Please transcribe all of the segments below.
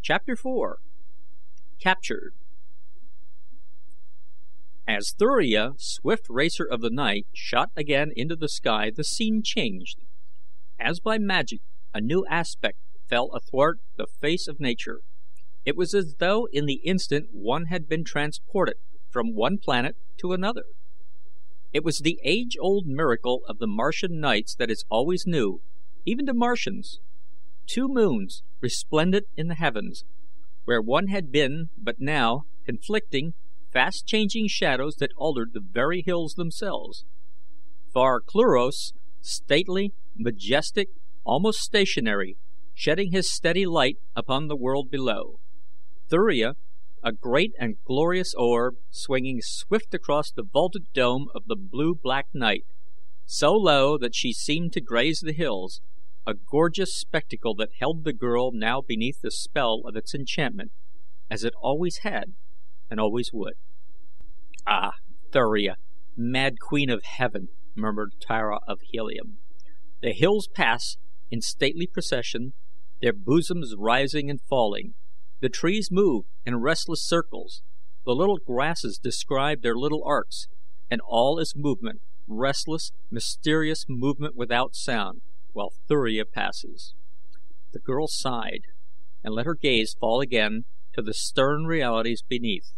Chapter 4. Captured. As Thuria, swift racer of the night, shot again into the sky, the scene changed. As by magic, a new aspect fell athwart the face of nature. It was as though in the instant one had been transported from one planet to another. It was the age-old miracle of the Martian nights that is always new, even to Martians. 2 moons, resplendent in the heavens, where one had been but now conflicting, fast-changing shadows that altered the very hills themselves. Far Cluros, stately, majestic, almost stationary, shedding his steady light upon the world below. Thuria, a great and glorious orb, swinging swift across the vaulted dome of the blue-black night, so low that she seemed to graze the hills, a gorgeous spectacle that held the girl now beneath the spell of its enchantment, as it always had and always would. "Ah, Thuria, mad queen of heaven," murmured Tara of Helium. The hills pass in stately procession, their bosoms rising and falling. The trees move in restless circles, the little grasses describe their little arcs, and all is movement, restless, mysterious movement without sound, while Thuria passes. The girl sighed, and let her gaze fall again to the stern realities beneath.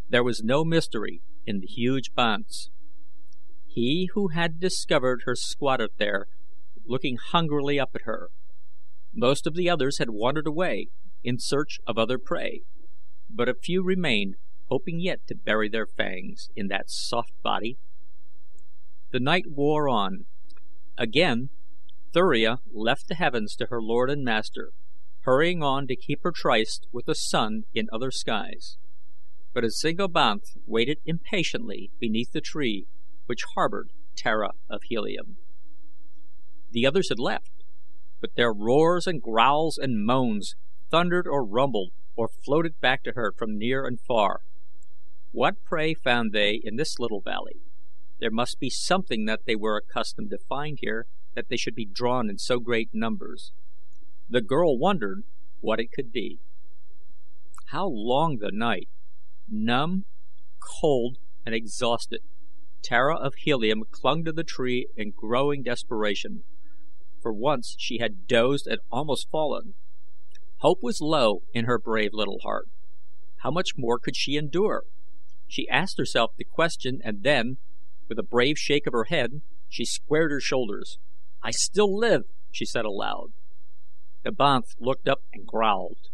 There was no mystery in the huge Banths. He who had discovered her squatted there, looking hungrily up at her. Most of the others had wandered away, in search of other prey, but a few remained, hoping yet to bury their fangs in that soft body. The night wore on. Again Thuria left the heavens to her lord and master, hurrying on to keep her tryst with the sun in other skies. But a single Banth waited impatiently beneath the tree which harbored Tara of Helium. The others had left, but their roars and growls and moans thundered or rumbled or floated back to her from near and far. What prey found they in this little valley? There must be something that they were accustomed to find here, that they should be drawn in so great numbers. The girl wondered what it could be. How long the night! Numb, cold, and exhausted, Tara of Helium clung to the tree in growing desperation. For once she had dozed and almost fallen. Hope was low in her brave little heart. How much more could she endure? She asked herself the question, and then, with a brave shake of her head, she squared her shoulders. "I still live," she said aloud. The Banth looked up and growled.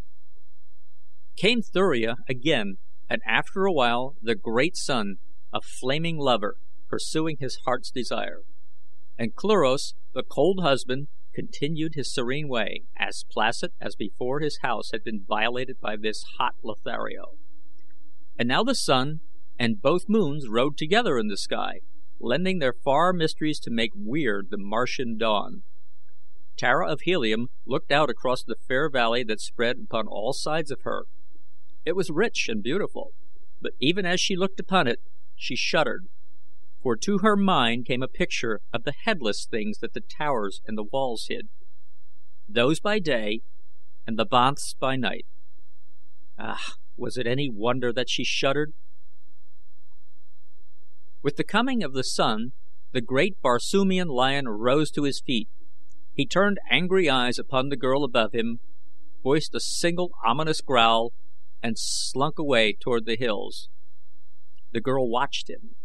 Came Thuria again, and after a while the great sun, a flaming lover, pursuing his heart's desire. And Cluros, the cold husband, continued his serene way, as placid as before his house had been violated by this hot Lothario. And now the sun and both moons rode together in the sky, lending their far mysteries to make weird the Martian dawn. Tara of Helium looked out across the fair valley that spread upon all sides of her. It was rich and beautiful, but even as she looked upon it, she shuddered, for to her mind came a picture of the headless things that the towers and the walls hid. Those by day, and the Banths by night. Ah, was it any wonder that she shuddered? With the coming of the sun, the great Barsoomian lion rose to his feet. He turned angry eyes upon the girl above him, voiced a single ominous growl, and slunk away toward the hills. The girl watched him,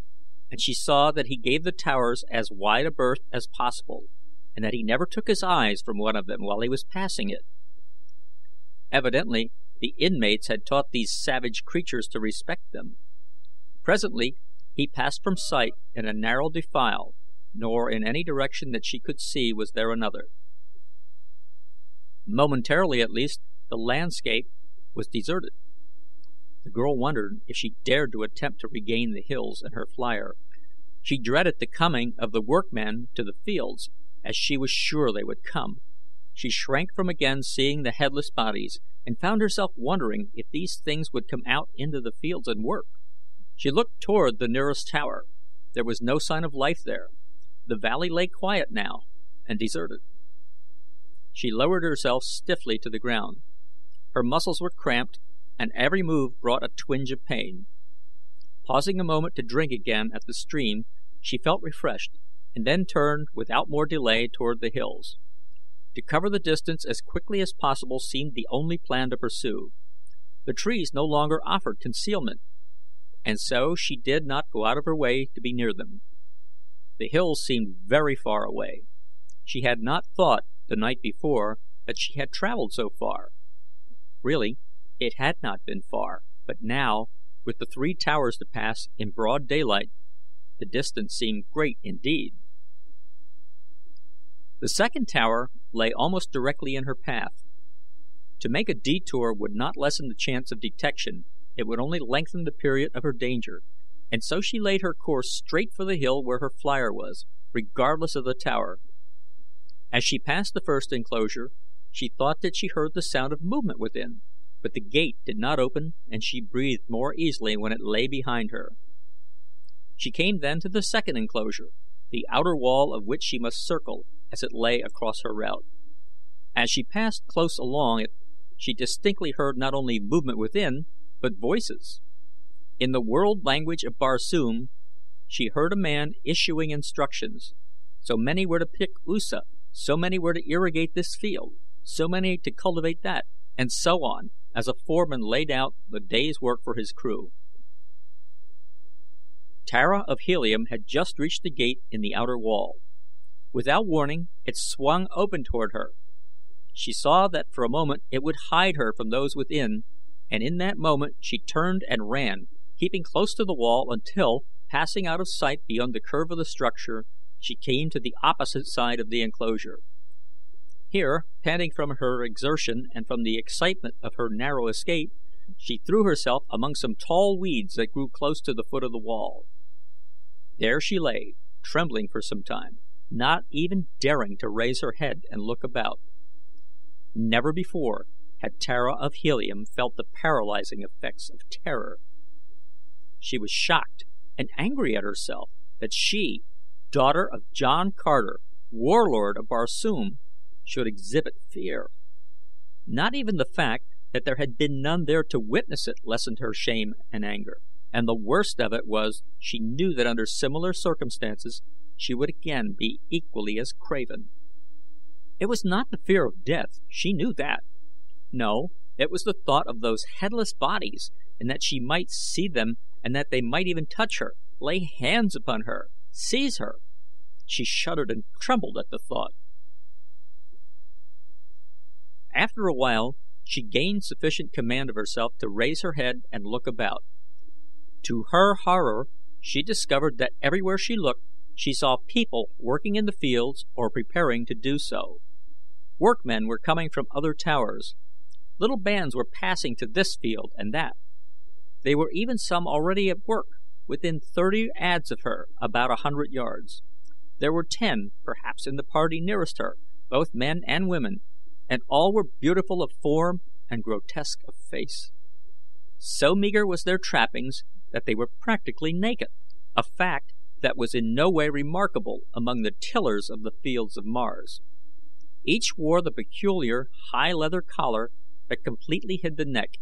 and she saw that he gave the towers as wide a berth as possible, and that he never took his eyes from one of them while he was passing it. Evidently the inmates had taught these savage creatures to respect them. Presently he passed from sight in a narrow defile, nor in any direction that she could see was there another. Momentarily at least, the landscape was deserted. The girl wondered if she dared to attempt to regain the hills and her flier. She dreaded the coming of the workmen to the fields, as she was sure they would come. She shrank from again seeing the headless bodies, and found herself wondering if these things would come out into the fields and work. She looked toward the nearest tower. There was no sign of life there. The valley lay quiet now, and deserted. She lowered herself stiffly to the ground. Her muscles were cramped, and every move brought a twinge of pain. Pausing a moment to drink again at the stream, she felt refreshed, and then turned without more delay toward the hills. To cover the distance as quickly as possible seemed the only plan to pursue. The trees no longer offered concealment, and so she did not go out of her way to be near them. The hills seemed very far away. She had not thought, the night before, that she had traveled so far. Really, it had not been far, but now, with the 3 towers to pass in broad daylight, the distance seemed great indeed. The second tower lay almost directly in her path. To make a detour would not lessen the chance of detection, it would only lengthen the period of her danger, and so she laid her course straight for the hill where her flier was, regardless of the tower. As she passed the first enclosure, she thought that she heard the sound of movement within, but the gate did not open and she breathed more easily when it lay behind her. She came then to the second enclosure, the outer wall of which she must circle as it lay across her route. As she passed close along it, she distinctly heard not only movement within, but voices. In the world language of Barsoom, she heard a man issuing instructions. So many were to pick Usa, so many were to irrigate this field, so many to cultivate that, and so on, as a foreman laid out the day's work for his crew. Tara of Helium had just reached the gate in the outer wall. Without warning, it swung open toward her. She saw that for a moment it would hide her from those within, and in that moment she turned and ran, keeping close to the wall until, passing out of sight beyond the curve of the structure, she came to the opposite side of the enclosure. Here, panting from her exertion and from the excitement of her narrow escape, she threw herself among some tall weeds that grew close to the foot of the wall. There she lay, trembling for some time, not even daring to raise her head and look about. Never before had Tara of Helium felt the paralyzing effects of terror. She was shocked and angry at herself that she, daughter of John Carter, warlord of Barsoom, should exhibit fear. Not even the fact that there had been none there to witness it lessened her shame and anger, and the worst of it was she knew that under similar circumstances she would again be equally as craven. It was not the fear of death, she knew that. No, it was the thought of those headless bodies, and that she might see them, and that they might even touch her, lay hands upon her, seize her. She shuddered and trembled at the thought. After a while, she gained sufficient command of herself to raise her head and look about. To her horror, she discovered that everywhere she looked, she saw people working in the fields or preparing to do so. Workmen were coming from other towers. Little bands were passing to this field and that. There were even some already at work, within 30 adz of her, about 100 yards. There were 10, perhaps, in the party nearest her, both men and women, and all were beautiful of form and grotesque of face. So meager was their trappings that they were practically naked, a fact that was in no way remarkable among the tillers of the fields of Mars. Each wore the peculiar high leather collar that completely hid the neck,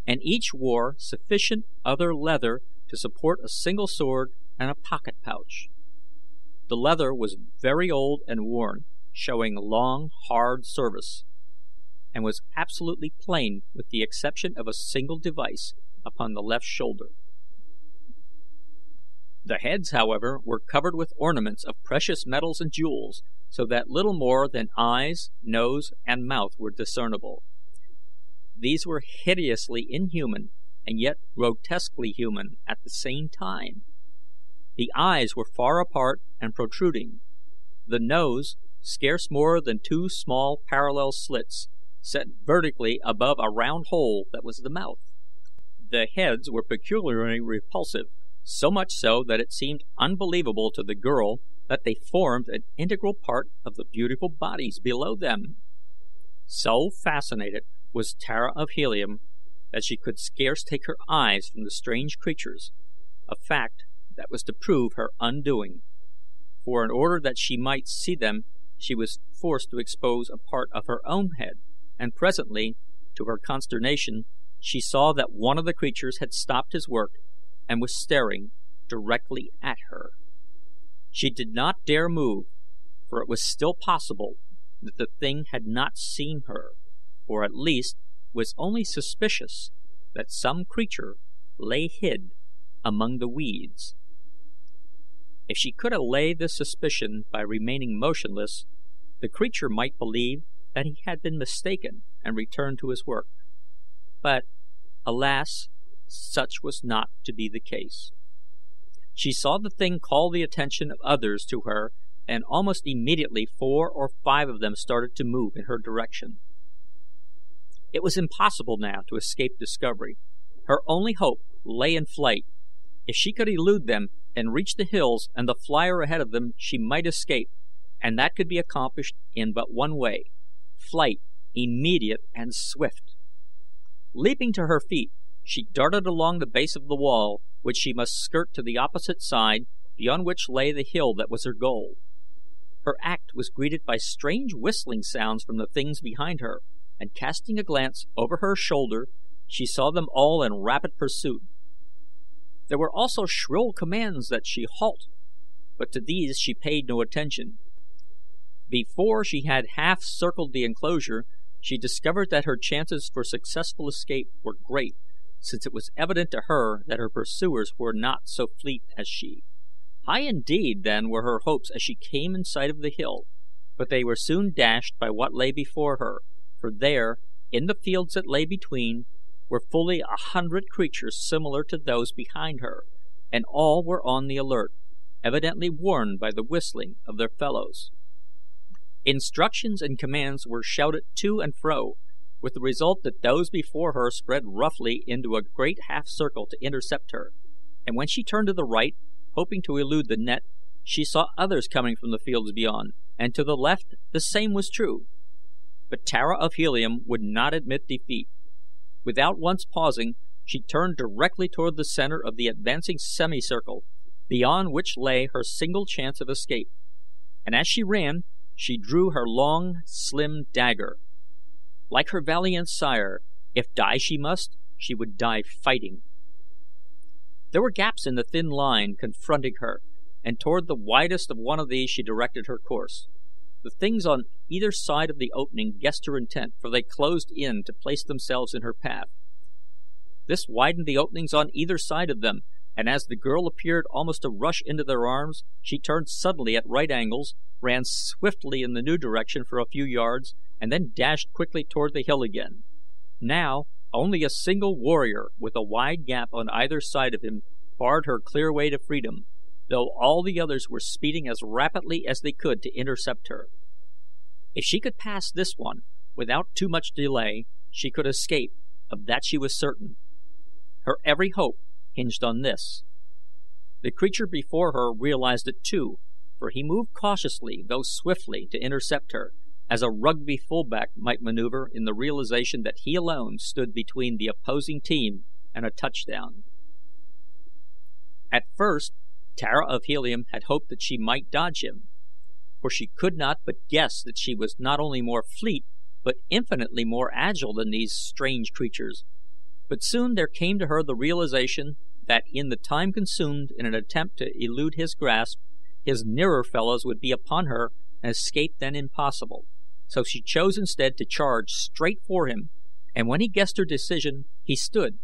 and each wore sufficient other leather to support a single sword and a pocket pouch. The leather was very old and worn, showing long, hard service, and was absolutely plain with the exception of a single device upon the left shoulder. The heads, however, were covered with ornaments of precious metals and jewels, so that little more than eyes, nose, and mouth were discernible. These were hideously inhuman and yet grotesquely human at the same time. The eyes were far apart and protruding. The nose, scarce more than 2 small parallel slits, set vertically above a round hole that was the mouth. The heads were peculiarly repulsive, so much so that it seemed unbelievable to the girl that they formed an integral part of the beautiful bodies below them. So fascinated was Tara of Helium that she could scarce take her eyes from the strange creatures, a fact that was to prove her undoing, for in order that she might see them she was forced to expose a part of her own head, and presently To her consternation, she saw that one of the creatures had stopped his work and was staring directly at her. She did not dare move, for it was still possible that the thing had not seen her, or at least was only suspicious that some creature lay hid among the weeds. If she could allay this suspicion by remaining motionless, the creature might believe that he had been mistaken and return to his work. But, alas, such was not to be the case. She saw the thing call the attention of others to her, and almost immediately 4 or 5 of them started to move in her direction. It was impossible now to escape discovery. Her only hope lay in flight. If she could elude them and reach the hills and the flier ahead of them, she might escape, and that could be accomplished in but one way: flight, immediate and swift. Leaping to her feet, she darted along the base of the wall, which she must skirt to the opposite side, beyond which lay the hill that was her goal. Her act was greeted by strange whistling sounds from the things behind her, and casting a glance over her shoulder, she saw them all in rapid pursuit. There were also shrill commands that she halt, but to these she paid no attention. Before she had half circled the enclosure, she discovered that her chances for successful escape were great, since it was evident to her that her pursuers were not so fleet as she. High indeed, then, were her hopes as she came in sight of the hill, but they were soon dashed by what lay before her, for there, in the fields that lay between, were fully 100 creatures similar to those behind her, and all were on the alert, evidently warned by the whistling of their fellows. Instructions and commands were shouted to and fro, with the result that those before her spread roughly into a great half circle to intercept her, and when she turned to the right, hoping to elude the net, she saw others coming from the fields beyond, and to the left the same was true. But Tara of Helium would not admit defeat. Without once pausing, she turned directly toward the center of the advancing semicircle, beyond which lay her single chance of escape, and as she ran, she drew her long, slim dagger. Like her valiant sire, if die she must, she would die fighting. There were gaps in the thin line confronting her, and toward the widest of one of these she directed her course. The things on either side of the opening guessed her intent, for they closed in to place themselves in her path. This widened the openings on either side of them, and as the girl appeared almost to rush into their arms, she turned suddenly at right angles, ran swiftly in the new direction for a few yards, and then dashed quickly toward the hill again. Now only a single warrior, with a wide gap on either side of him, barred her clear way to freedom, though all the others were speeding as rapidly as they could to intercept her. If she could pass this one without too much delay, she could escape, of that she was certain. Her every hope hinged on this. The creature before her realized it too, for he moved cautiously, though swiftly, to intercept her, as a Rugby fullback might maneuver in the realization that he alone stood between the opposing team and a touchdown. At first, Tara of Helium had hoped that she might dodge him, for she could not but guess that she was not only more fleet, but infinitely more agile than these strange creatures. But soon there came to her the realization that in the time consumed in an attempt to elude his grasp, his nearer fellows would be upon her and escape then impossible. So she chose instead to charge straight for him, and when he guessed her decision, he stood,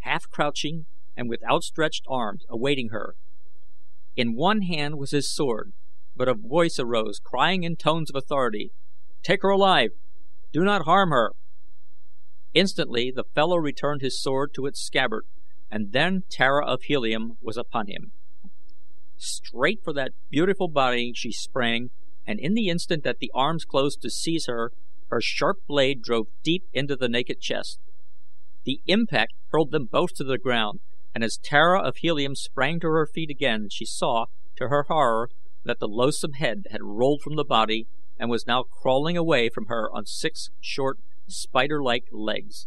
half crouching and with outstretched arms, awaiting her. In one hand was his sword, but a voice arose, crying in tones of authority, "Take her alive! Do not harm her!" Instantly the fellow returned his sword to its scabbard, and then Tara of Helium was upon him. Straight for that beautiful body she sprang, and in the instant that the arms closed to seize her, her sharp blade drove deep into the naked chest. The impact hurled them both to the ground, and as Tara of Helium sprang to her feet again, she saw, to her horror, that the loathsome head had rolled from the body and was now crawling away from her on 6 short, spider-like legs.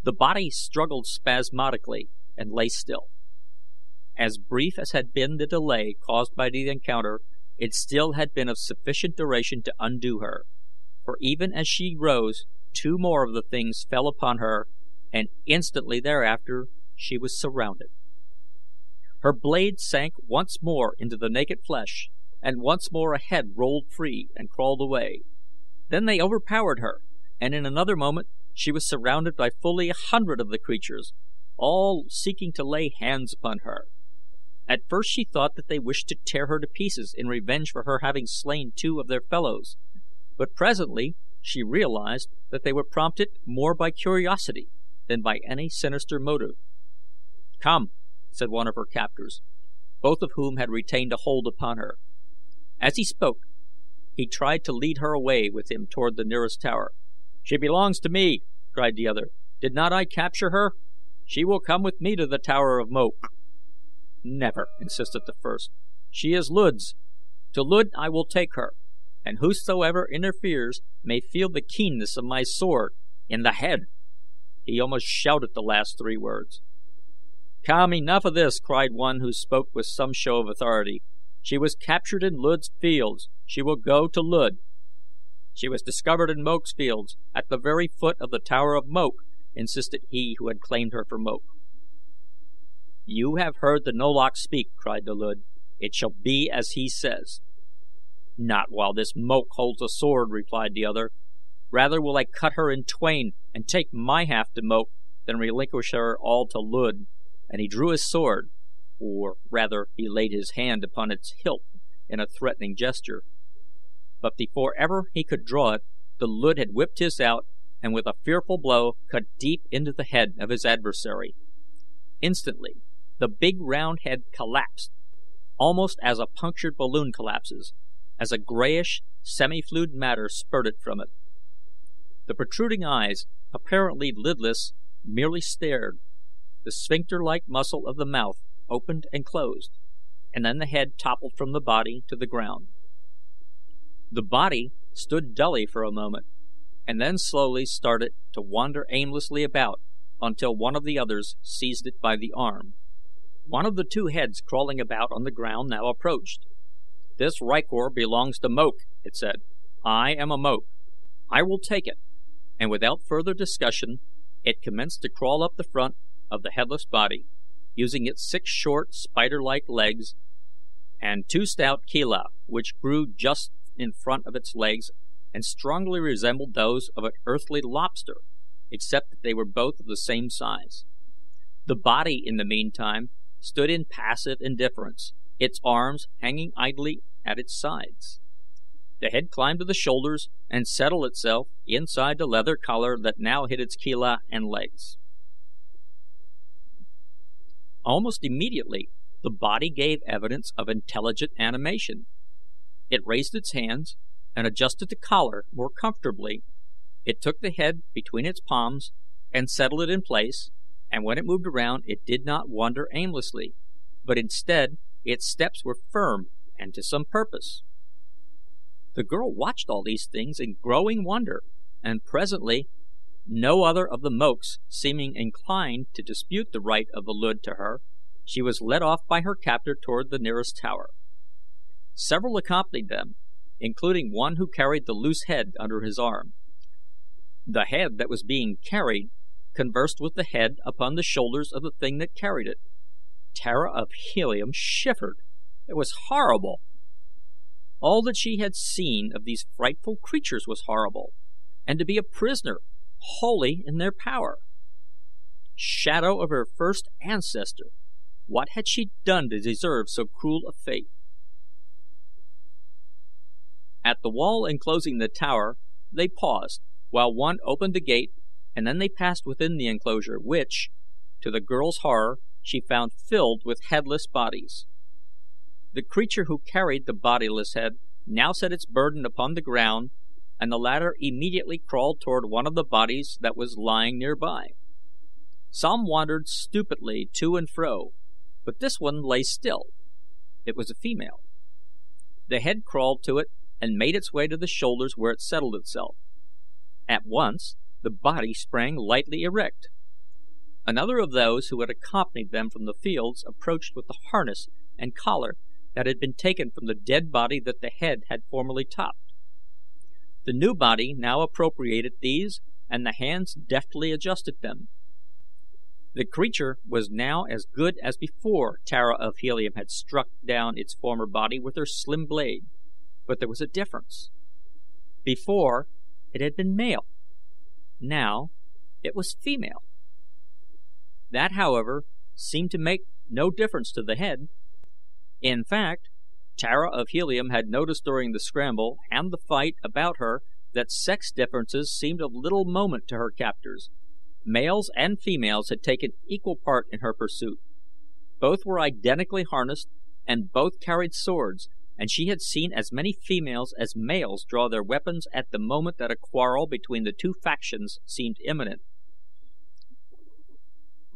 The body struggled spasmodically and lay still. As brief as had been the delay caused by the encounter, it still had been of sufficient duration to undo her, for even as she rose, Two more of the things fell upon her, and instantly thereafter she was surrounded. Her blade sank once more into the naked flesh, and once more a head rolled free and crawled away. Then they overpowered her, and in another moment she was surrounded by fully 100 of the creatures, all seeking to lay hands upon her. At first she thought that they wished to tear her to pieces in revenge for her having slain 2 of their fellows, but presently she realized that they were prompted more by curiosity than by any sinister motive. "Come," said one of her captors, both of whom had retained a hold upon her. As he spoke, he tried to lead her away with him toward the nearest tower. "She belongs to me," cried the other. "Did not I capture her? She will come with me to the Tower of Moak." "Never," insisted the first. "She is Luud's. To Luud I will take her, and whosoever interferes may feel the keenness of my sword in the head." He almost shouted the last 3 words. "Come, enough of this," cried one who spoke with some show of authority. "She was captured in Luud's fields. She will go to Luud." "She was discovered in Moak's fields, at the very foot of the Tower of Moak," insisted he who had claimed her for Moak. "You have heard the Nolach speak," cried the Luud. "It shall be as he says." "Not while this Moak holds a sword," replied the other. "Rather will I cut her in twain and take my half to Moak than relinquish her all to Luud," and he drew his sword, or rather he laid his hand upon its hilt in a threatening gesture. But before ever he could draw it, the Luud had whipped his out and with a fearful blow cut deep into the head of his adversary. Instantly the big round head collapsed, almost as a punctured balloon collapses, as a grayish, semi-fluid matter spurted from it. The protruding eyes, apparently lidless, merely stared. The sphincter-like muscle of the mouth opened and closed, and then the head toppled from the body to the ground. The body stood dully for a moment, and then slowly started to wander aimlessly about until one of the others seized it by the arm. One of the 2 heads crawling about on the ground now approached. "This rykor belongs to Moak," it said. "I am a Moak. I will take it," and without further discussion it commenced to crawl up the front of the headless body, using its 6 short, spider-like legs and 2 stout chela, which grew just in front of its legs and strongly resembled those of an earthly lobster, except that they were both of the same size. The body, in the meantime, stood in passive indifference, its arms hanging idly at its sides. The head climbed to the shoulders and settled itself inside the leather collar that now hid its chela and legs. Almost immediately the body gave evidence of intelligent animation. It raised its hands and adjusted the collar more comfortably. It took the head between its palms and settled it in place, and when it moved around it did not wander aimlessly, but instead its steps were firm and to some purpose. The girl watched all these things in growing wonder, and presently, no other of the Moaks seeming inclined to dispute the right of the Luud to her, she was led off by her captor toward the nearest tower. Several accompanied them, including one who carried the loose head under his arm. The head that was being carried conversed with the head upon the shoulders of the thing that carried it. Tara of Helium shivered. It was horrible. All that she had seen of these frightful creatures was horrible, and to be a prisoner, wholly in their power. Shadow of her first ancestor, what had she done to deserve so cruel a fate? At the wall enclosing the tower they paused, while one opened the gate, and then they passed within the enclosure, which, to the girl's horror, she found filled with headless bodies. The creature who carried the bodiless head now set its burden upon the ground, and the latter immediately crawled toward one of the bodies that was lying nearby. Some wandered stupidly to and fro, but this one lay still. It was a female. The head crawled to it and made its way to the shoulders, where it settled itself. At once the body sprang lightly erect. Another of those who had accompanied them from the fields approached with the harness and collar that had been taken from the dead body that the head had formerly topped. The new body now appropriated these and the hands deftly adjusted them. The creature was now as good as before Tara of Helium had struck down its former body with her slim blade, but there was a difference. Before, it had been male. Now, it was female. That, however, seemed to make no difference to the head. In fact, Tara of Helium had noticed during the scramble and the fight about her that sex differences seemed of little moment to her captors. Males and females had taken equal part in her pursuit. Both were identically harnessed, and both carried swords, and she had seen as many females as males draw their weapons at the moment that a quarrel between the two factions seemed imminent.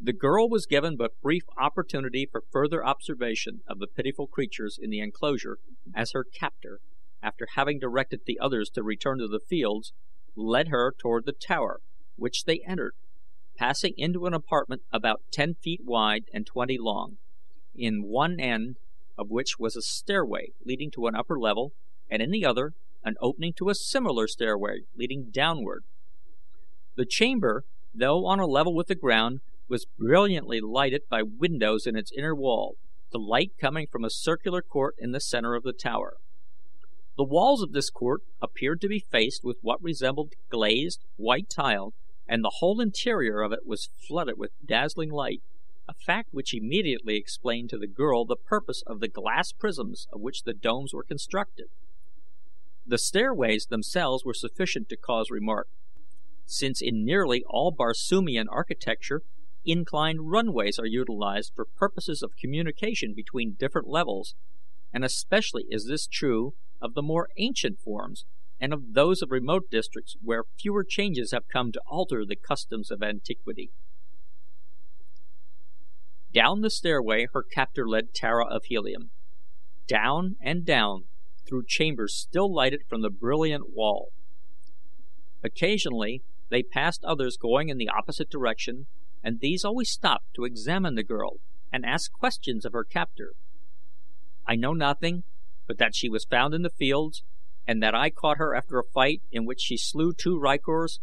The girl was given but brief opportunity for further observation of the pitiful creatures in the enclosure as her captor, after having directed the others to return to the fields, led her toward the tower, which they entered, passing into an apartment about 10 feet wide and 20 long, in one end of which was a stairway leading to an upper level, and in the other an opening to a similar stairway leading downward. The chamber, though on a level with the ground, was brilliantly lighted by windows in its inner wall, the light coming from a circular court in the center of the tower. The walls of this court appeared to be faced with what resembled glazed white tile, and the whole interior of it was flooded with dazzling light, a fact which immediately explained to the girl the purpose of the glass prisms of which the domes were constructed. The stairways themselves were sufficient to cause remark, since in nearly all Barsoomian architecture inclined runways are utilized for purposes of communication between different levels, and especially is this true of the more ancient forms and of those of remote districts where fewer changes have come to alter the customs of antiquity. Down the stairway her captor led Tara of Helium, down and down through chambers still lighted from the brilliant wall. Occasionally they passed others going in the opposite direction, and these always stopped to examine the girl and ask questions of her captor. I know nothing but that she was found in the fields, and that I caught her after a fight in which she slew 2 rykors,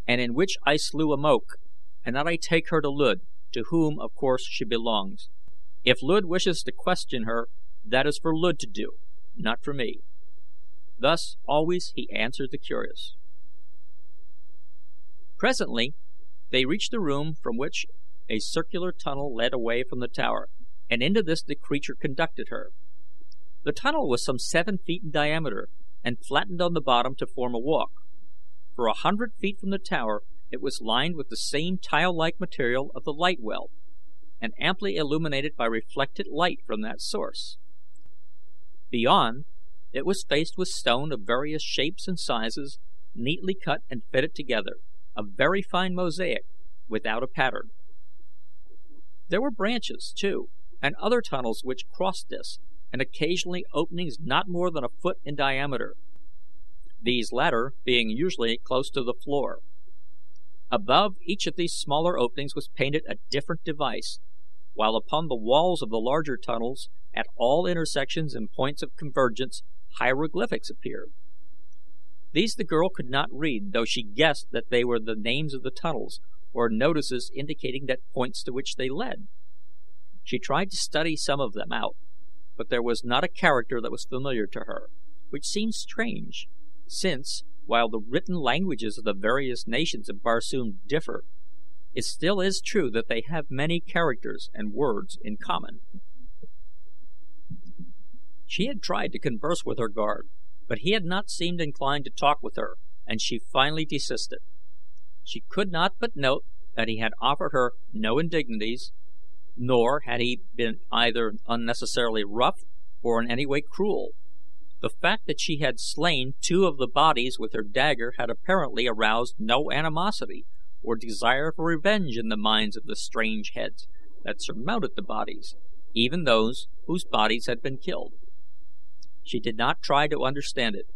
and in which I slew a moak, and that I take her to Luud, to whom of course she belongs. If Luud wishes to question her, that is for Luud to do, not for me. Thus always he answered the curious. Presently they reached a room from which a circular tunnel led away from the tower, and into this the creature conducted her. The tunnel was some 7 feet in diameter, and flattened on the bottom to form a walk. For 100 feet from the tower it was lined with the same tile-like material of the light well, and amply illuminated by reflected light from that source. Beyond, it was faced with stone of various shapes and sizes, neatly cut and fitted together, a very fine mosaic without a pattern. There were branches, too, and other tunnels which crossed this, and occasionally openings not more than a foot in diameter, these latter being usually close to the floor. Above each of these smaller openings was painted a different device, while upon the walls of the larger tunnels, at all intersections and points of convergence, hieroglyphics appeared. These the girl could not read, though she guessed that they were the names of the tunnels, or notices indicating that points to which they led. She tried to study some of them out, but there was not a character that was familiar to her, which seemed strange, since, while the written languages of the various nations of Barsoom differ, it still is true that they have many characters and words in common. She had tried to converse with her guard, but he had not seemed inclined to talk with her, and she finally desisted. She could not but note that he had offered her no indignities, nor had he been either unnecessarily rough or in any way cruel. The fact that she had slain 2 of the bodies with her dagger had apparently aroused no animosity or desire for revenge in the minds of the strange heads that surmounted the bodies, even those whose bodies had been killed. She did not try to understand it,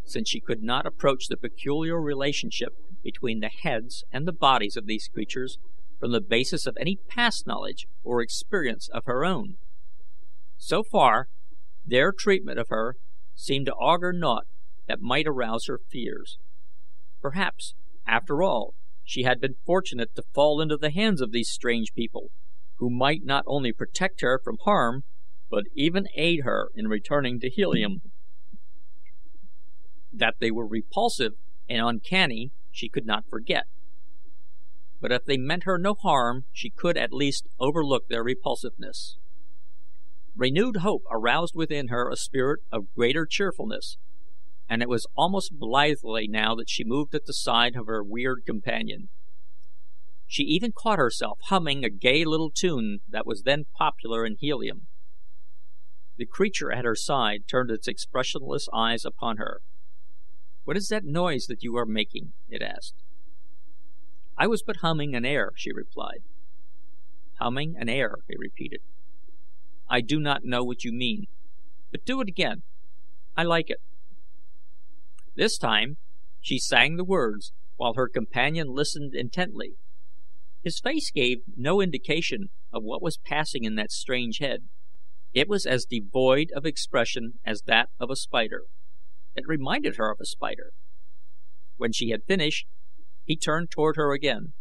since she could not approach the peculiar relationship between the heads and the bodies of these creatures from the basis of any past knowledge or experience of her own. So far, their treatment of her seemed to augur naught that might arouse her fears. Perhaps After all, she had been fortunate to fall into the hands of these strange people, who might not only protect her from harm, but even aid her in returning to Helium. That they were repulsive and uncanny she could not forget, but if they meant her no harm she could at least overlook their repulsiveness. Renewed hope aroused within her a spirit of greater cheerfulness, and it was almost blithely now that she moved at the side of her weird companion. She even caught herself humming a gay little tune that was then popular in Helium. The creature at her side turned its expressionless eyes upon her. "What is that noise that you are making?" it asked. "I was but humming an air," she replied. "Humming an air," he repeated. "I do not know what you mean, but do it again. I like it." This time she sang the words, while her companion listened intently. His face gave no indication of what was passing in that strange head. It was as devoid of expression as that of a spider. It reminded her of a spider. When she had finished, he turned toward her again.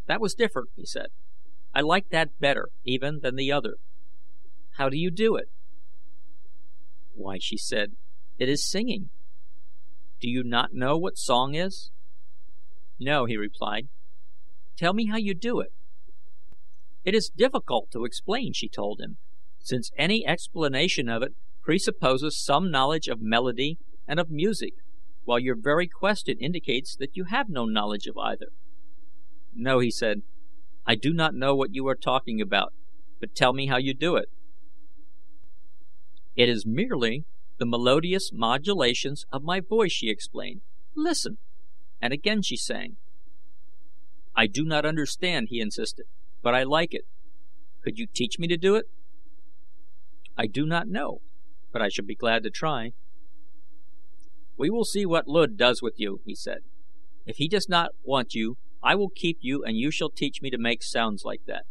"That was different," he said. "I like that better, even, than the other. How do you do it?" "Why," she said, "it is singing. Do you not know what song is?" "No," he replied. "Tell me how you do it." "It is difficult to explain," she told him, "since any explanation of it presupposes some knowledge of melody and of music, while your very question indicates that you have no knowledge of either." "No," he said, "I do not know what you are talking about, but tell me how you do it." "It is merely the melodious modulations of my voice," she explained. "Listen." And again she sang. "I do not understand," he insisted, "but I like it. Could you teach me to do it?" "I do not know, but I shall be glad to try." "We will see what Luud does with you," he said. "If he does not want you, I will keep you and you shall teach me to make sounds like that."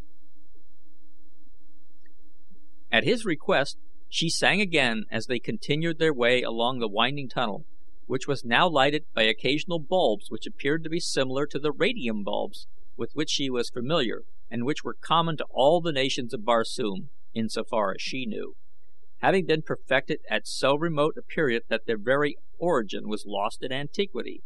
At his request, she sang again as they continued their way along the winding tunnel, which was now lighted by occasional bulbs which appeared to be similar to the radium bulbs with which she was familiar and which were common to all the nations of Barsoom, in so far as she knew, having been perfected at so remote a period that their very origin was lost in antiquity.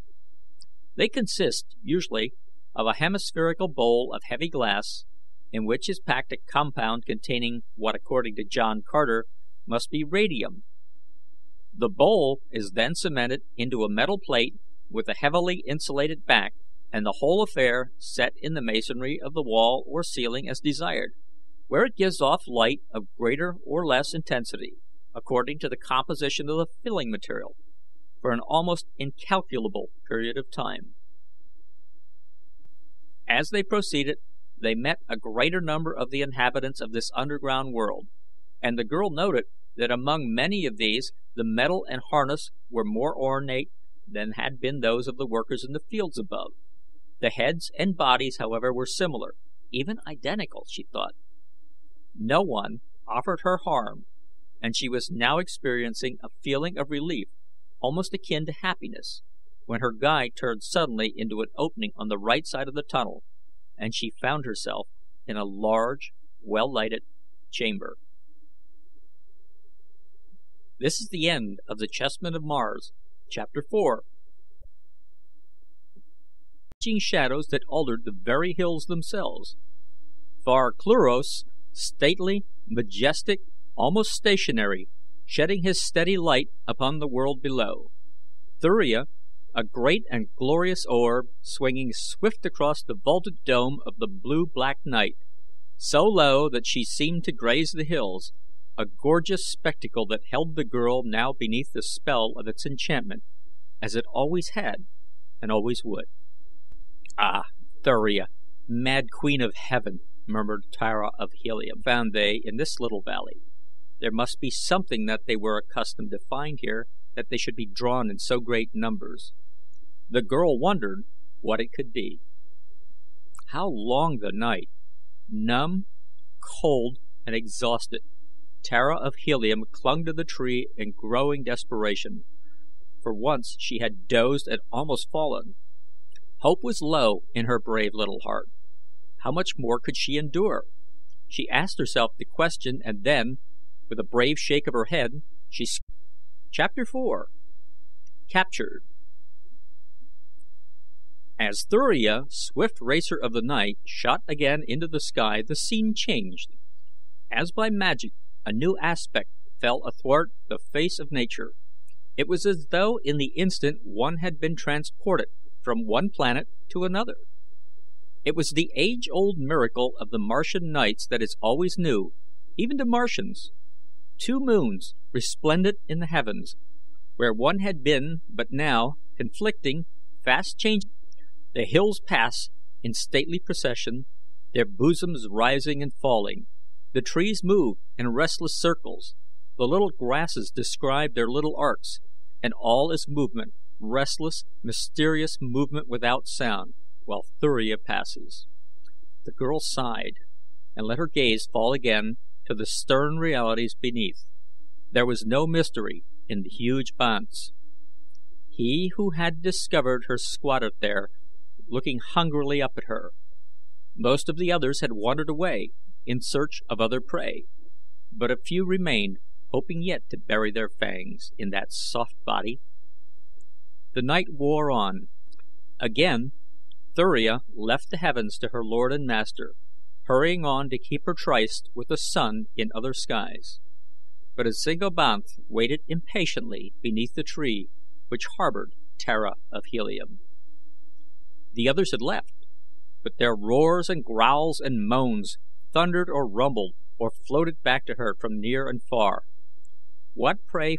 They consist, usually, of a hemispherical bowl of heavy glass, in which is packed a compound containing what, according to John Carter, must be radium. The bowl is then cemented into a metal plate with a heavily insulated back, and the whole affair set in the masonry of the wall or ceiling as desired, where it gives off light of greater or less intensity, according to the composition of the filling material, for an almost incalculable period of time. As they proceeded, they met a greater number of the inhabitants of this underground world, and the girl noted that among many of these the metal and harness were more ornate than had been those of the workers in the fields above. The heads and bodies, however, were similar, even identical, she thought. No one offered her harm, and she was now experiencing a feeling of relief almost akin to happiness, when her guide turned suddenly into an opening on the right side of the tunnel, and she found herself in a large, well-lighted chamber. This is the end of the Chessmen of Mars, Chapter 4. Shadows that altered the very hills themselves. Far Cluros, stately, majestic, almost stationary, shedding his steady light upon the world below. Thuria, a great and glorious orb, swinging swift across the vaulted dome of the blue-black night, so low that she seemed to graze the hills, a gorgeous spectacle that held the girl now beneath the spell of its enchantment, as it always had and always would. "Ah, Thuria, mad queen of heaven," murmured Tara of Helium, found they in this little valley. There must be something that they were accustomed to find here, that they should be drawn in so great numbers. The girl wondered what it could be. How long the night! Numb, cold, and exhausted, Tara of Helium clung to the tree in growing desperation. For once she had dozed and almost fallen. Hope was low in her brave little heart. How much more could she endure? She asked herself the question, and then, with a brave shake of her head, she Chapter 4. Captured. As Thuria, swift racer of the night, shot again into the sky, the scene changed. As by magic, a new aspect fell athwart the face of nature. It was as though in the instant one had been transported from one planet to another. It was the age-old miracle of the Martian nights that is always new, even to Martians. 2 moons, resplendent in the heavens, where one had been but now, conflicting, fast changing. The hills pass in stately procession, their bosoms rising and falling. The trees move in restless circles. The little grasses describe their little arcs, and all is movement, restless, mysterious movement without sound, while Thuria passes. The girl sighed, and let her gaze fall again to the stern realities beneath. There was no mystery in the huge banths. He who had discovered her squatted there, looking hungrily up at her. Most of the others had wandered away, in search of other prey, but a few remained, hoping yet to bury their fangs in that soft body. The night wore on. Again Thuria left the heavens to her lord and master, hurrying on to keep her tryst with the sun in other skies. But a single banth waited impatiently beneath the tree which harbored Tara of Helium. The others had left, but their roars and growls and moans thundered or rumbled or floated back to her from near and far. What prey